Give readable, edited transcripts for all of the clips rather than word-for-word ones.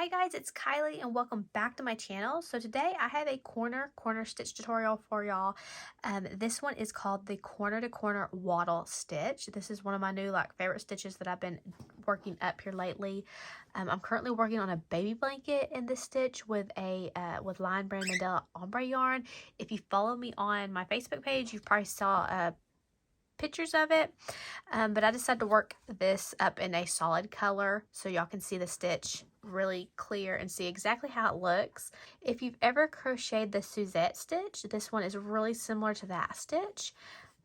Hi guys, it's Kylie and welcome back to my channel. So today I have a corner stitch tutorial for y'all. This one is called the Corner to Corner Wattle Stitch. This is one of my new favorite stitches that I've been working up here lately. I'm currently working on a baby blanket in this stitch with a Lion Brand Mandela ombre yarn. If you follow me on my Facebook page, you probably saw pictures of it, but I decided to work this up in a solid color so y'all can see the stitch really clear and see exactly how it looks. If you've ever crocheted the Suzette stitch, this one is really similar to that stitch.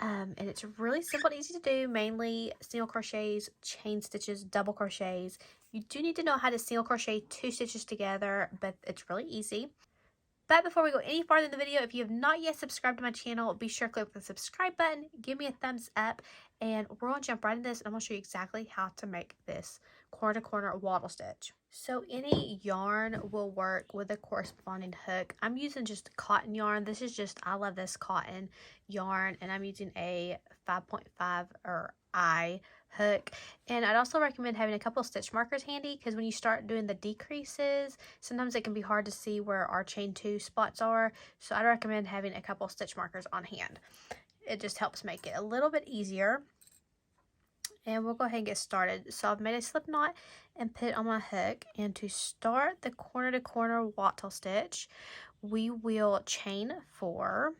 And it's really simple and easy to do, mainly single crochets, chain stitches, double crochets. You do need to know how to single crochet 2 stitches together, but it's really easy. But before we go any farther in the video, if you have not yet subscribed to my channel, be sure to click the subscribe button, give me a thumbs up, and we're going to jump right into this, and I'm going to show you exactly how to make this corner to corner wattle stitch. So any yarn will work with a corresponding hook. I'm using just cotton yarn. This is just, I love this cotton yarn, and I'm using a 5.5 or I hook. And I'd also recommend having a couple of stitch markers handy, because when you start doing the decreases, sometimes it can be hard to see where our chain 2 spots are. So I'd recommend having a couple of stitch markers on hand. It just helps make it a little bit easier. And we'll go ahead and get started. So I've made a slip knot and put it on my hook. And to start the corner to corner wattle stitch, we will chain 4.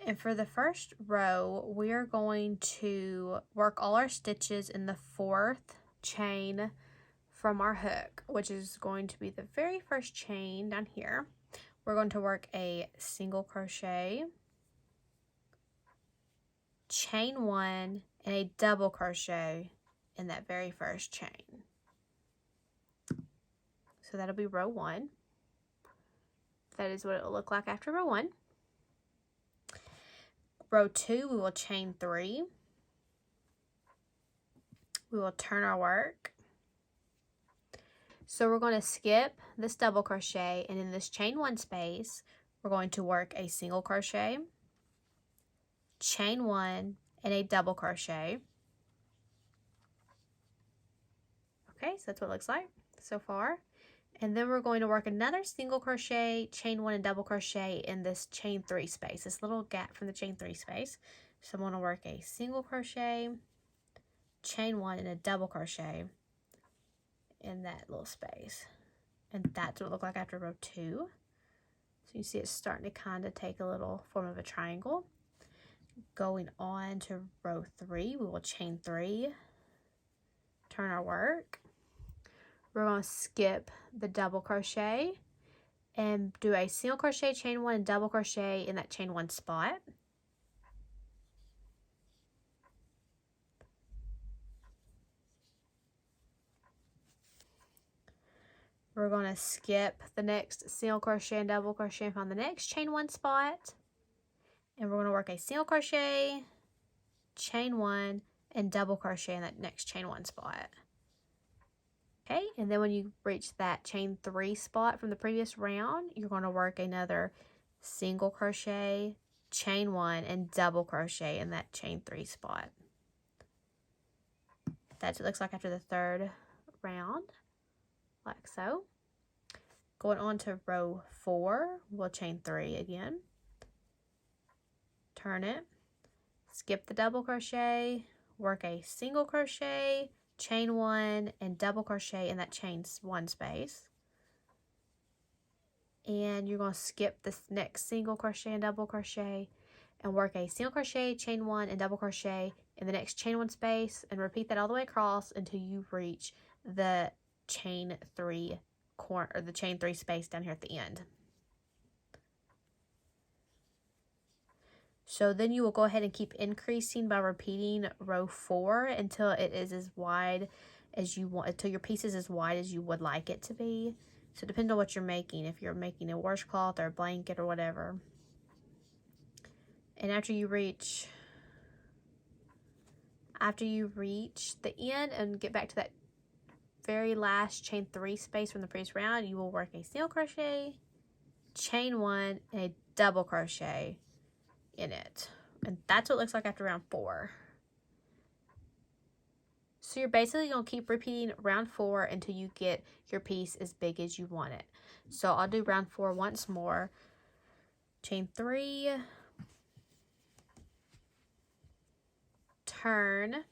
And for the first row, we are going to work all our stitches in the 4th chain from our hook, which is going to be the very first chain down here. We're going to work a single crochet, chain 1, and a double crochet in that very first chain. So that'll be row 1. That is what it will look like after row 1. Row 2, we will chain 3. We will turn our work. So we're going to skip this double crochet, and in this chain 1 space, we're going to work a single crochet, chain 1, and a double crochet. Okay, so that's what it looks like so far. And then we're going to work another single crochet, chain 1, and double crochet in this chain 3 space, this little gap from the chain 3 space. So I'm going to work a single crochet, chain 1, and a double crochet in that little space. And that's what it looked like after row 2. So you see it's starting to kind of take a little form of a triangle. Going on to row 3, we will chain 3, turn our work. We're going to skip the double crochet and do a single crochet, chain 1, and double crochet in that chain 1 spot. We're going to skip the next single crochet and double crochet and find the next chain 1 spot. And we're going to work a single crochet, chain 1, and double crochet in that next chain 1 spot. Okay, and then when you reach that chain 3 spot from the previous round, you're going to work another single crochet, chain 1, and double crochet in that chain 3 spot. That's what it looks like after the 3rd round, like so. Going on to row 4, we'll chain 3 again. Turn it, skip the double crochet, work a single crochet, chain 1, and double crochet in that chain 1 space. And you're going to skip this next single crochet and double crochet and work a single crochet, chain 1, and double crochet in the next chain 1 space, and repeat that all the way across until you reach the chain 3 corner, or the chain 3 space down here at the end. So then you will go ahead and keep increasing by repeating row 4 until it is as wide as you want, until your piece is as wide as you would like it to be. So depending on what you're making, if you're making a washcloth or a blanket or whatever. And after you reach the end and get back to that very last chain 3 space from the previous round, you will work a single crochet, chain 1, and a double crochet in it. And that's what it looks like after round 4. So you're basically going to keep repeating round 4 until you get your piece as big as you want it. So I'll do round 4 once more. Chain 3, turn,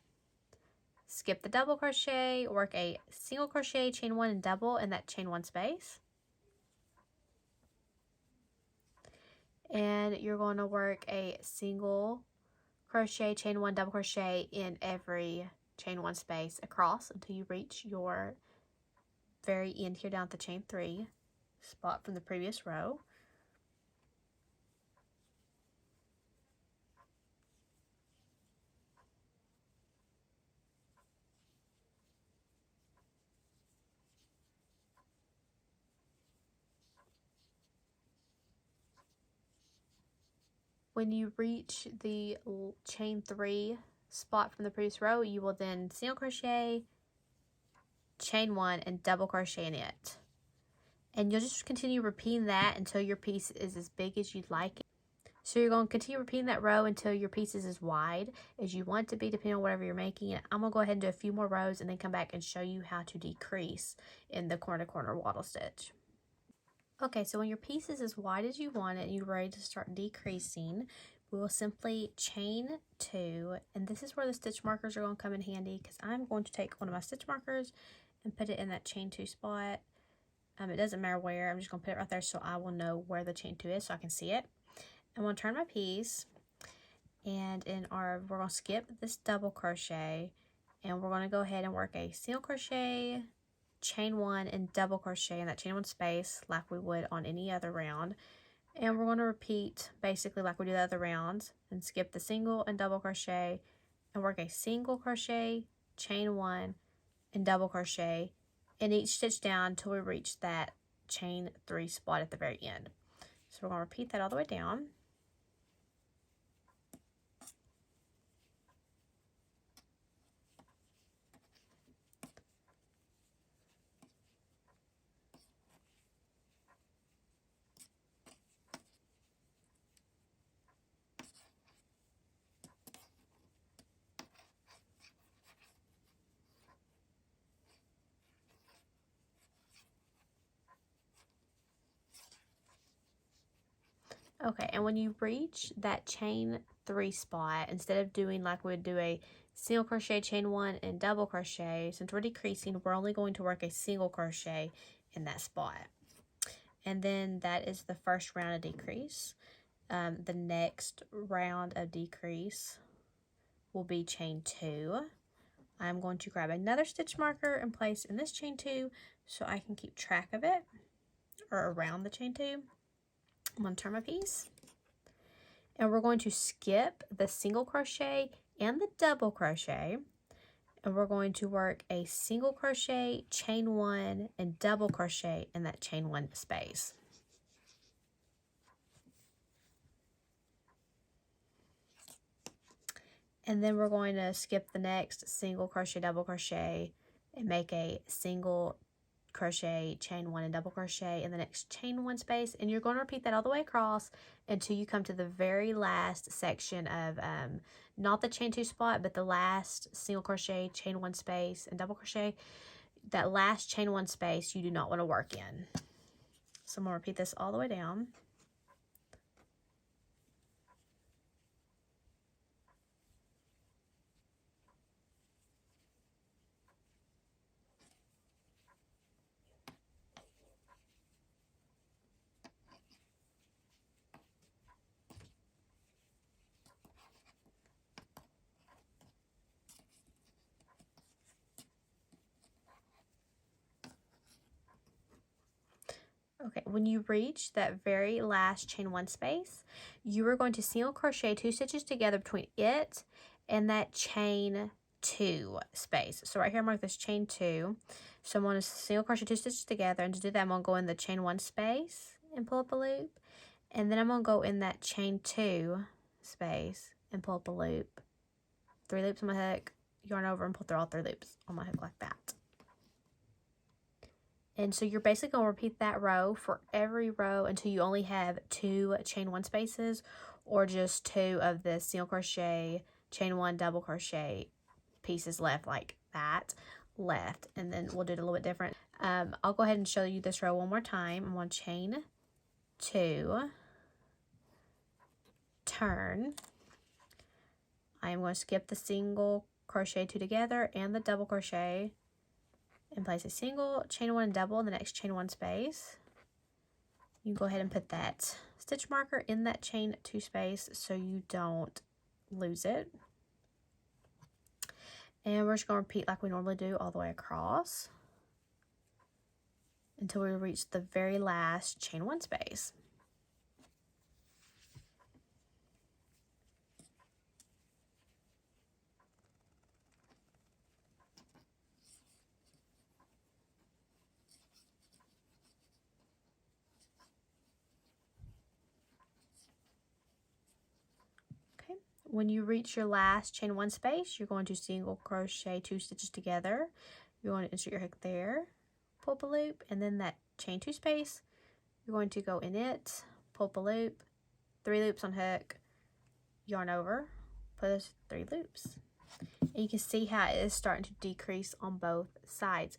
skip the double crochet, work a single crochet, chain 1 and double in that chain 1 space. And you're going to work a single crochet, chain 1, double crochet in every chain 1 space across until you reach your very end here down at the chain 3 spot from the previous row. When you reach the chain 3 spot from the previous row, you will then single crochet, chain 1, and double crochet in it. And you'll just continue repeating that until your piece is as big as you'd like it. So you're going to continue repeating that row until your piece is as wide as you want it to be, depending on whatever you're making. And I'm going to go ahead and do a few more rows and then come back and show you how to decrease in the corner to corner wattle stitch. Okay, so when your piece is as wide as you want it and you're ready to start decreasing, we will simply chain 2, and this is where the stitch markers are going to come in handy, because I'm going to take one of my stitch markers and put it in that chain 2 spot. It doesn't matter where, I'm just going to put it right there so I will know where the chain 2 is so I can see it. I'm going to turn my piece, and we're going to skip this double crochet, and we're going to go ahead and work a single crochet, chain 1, and double crochet in that chain 1 space like we would on any other round. And we're going to repeat basically like we do the other rounds and skip the single and double crochet and work a single crochet, chain 1, and double crochet in each stitch down until we reach that chain 3 spot at the very end. So we're going to repeat that all the way down. Okay, and when you reach that chain 3 spot, instead of doing like we would do a single crochet, chain 1, and double crochet, since we're decreasing, we're only going to work a single crochet in that spot. And then that is the first round of decrease. The next round of decrease will be chain 2. I'm going to grab another stitch marker and place in this chain 2 so I can keep track of it, or around the chain 2. I'm going to turn my piece, and we're going to skip the single crochet and the double crochet, and we're going to work a single crochet, chain 1, and double crochet in that chain 1 space. And then we're going to skip the next single crochet, double crochet, and make a single crochet, chain 1, and double crochet in the next chain 1 space. And you're going to repeat that all the way across until you come to the very last section of not the chain 2 spot, but the last single crochet, chain 1 space, and double crochet. That last chain 1 space you do not want to work in. So I'm going to repeat this all the way down. Okay, when you reach that very last chain 1 space, you are going to single crochet 2 stitches together between it and that chain 2 space. So right here, I'm mark this chain 2. So I'm going to single crochet 2 stitches together, and to do that, I'm going to go in the chain 1 space and pull up a loop, and then I'm going to go in that chain 2 space and pull up a loop. 3 loops on my hook, yarn over, and pull through all 3 loops on my hook like that. And so you're basically going to repeat that row for every row until you only have 2 chain 1 spaces, or just 2 of the single crochet, chain 1, double crochet pieces left, like that left, and then we'll do it a little bit different. I'll go ahead and show you this row one more time. I'm going to chain 2, turn. I am going to skip the single crochet 2 together and the double crochet and place a single, chain 1 and double in the next chain 1 space. You can go ahead and put that stitch marker in that chain 2 space so you don't lose it. And we're just going to repeat like we normally do all the way across until we reach the very last chain 1 space. When you reach your last chain 1 space, you're going to single crochet 2 stitches together. You're going to insert your hook there, pull up a loop, and then that chain 2 space, you're going to go in it, pull up a loop, 3 loops on hook, yarn over, put those 3 loops. And you can see how it is starting to decrease on both sides.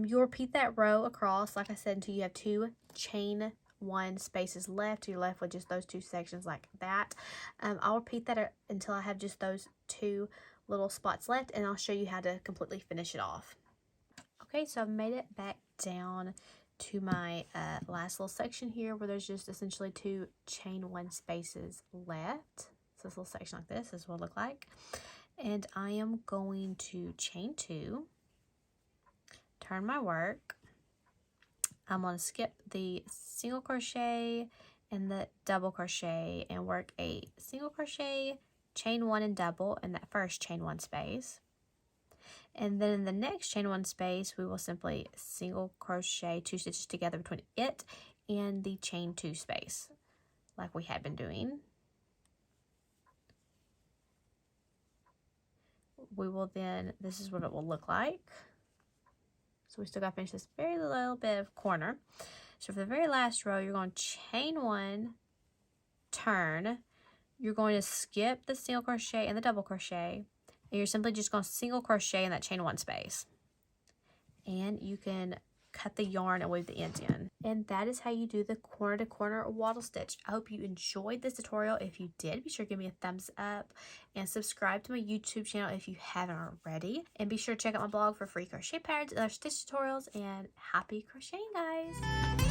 You'll repeat that row across, like I said, until you have 2 chain 1 spaces left. You're left with just those 2 sections like that. I'll repeat that until I have just those 2 little spots left, and I'll show you how to completely finish it off. Okay, so I've made it back down to my last little section here where there's just essentially 2 chain 1 spaces left. So this little section like this is what it look like. And I am going to chain 2, turn my work. I'm going to skip the single crochet and the double crochet and work a single crochet, chain 1 and double in that first chain 1 space. And then in the next chain 1 space, we will simply single crochet 2 stitches together between it and the chain 2 space, like we had been doing. We will then, this is what it will look like. So we still got to finish this very little bit of corner. So for the very last row, you're going to chain 1, turn. You're going to skip the single crochet and the double crochet. And you're simply just going to single crochet in that chain 1 space. And you can cut the yarn and weave the ends in. And that is how you do the corner to corner wattle stitch. I hope you enjoyed this tutorial. If you did, be sure to give me a thumbs up and subscribe to my YouTube channel if you haven't already. And be sure to check out my blog for free crochet patterns and other stitch tutorials. And happy crocheting, guys!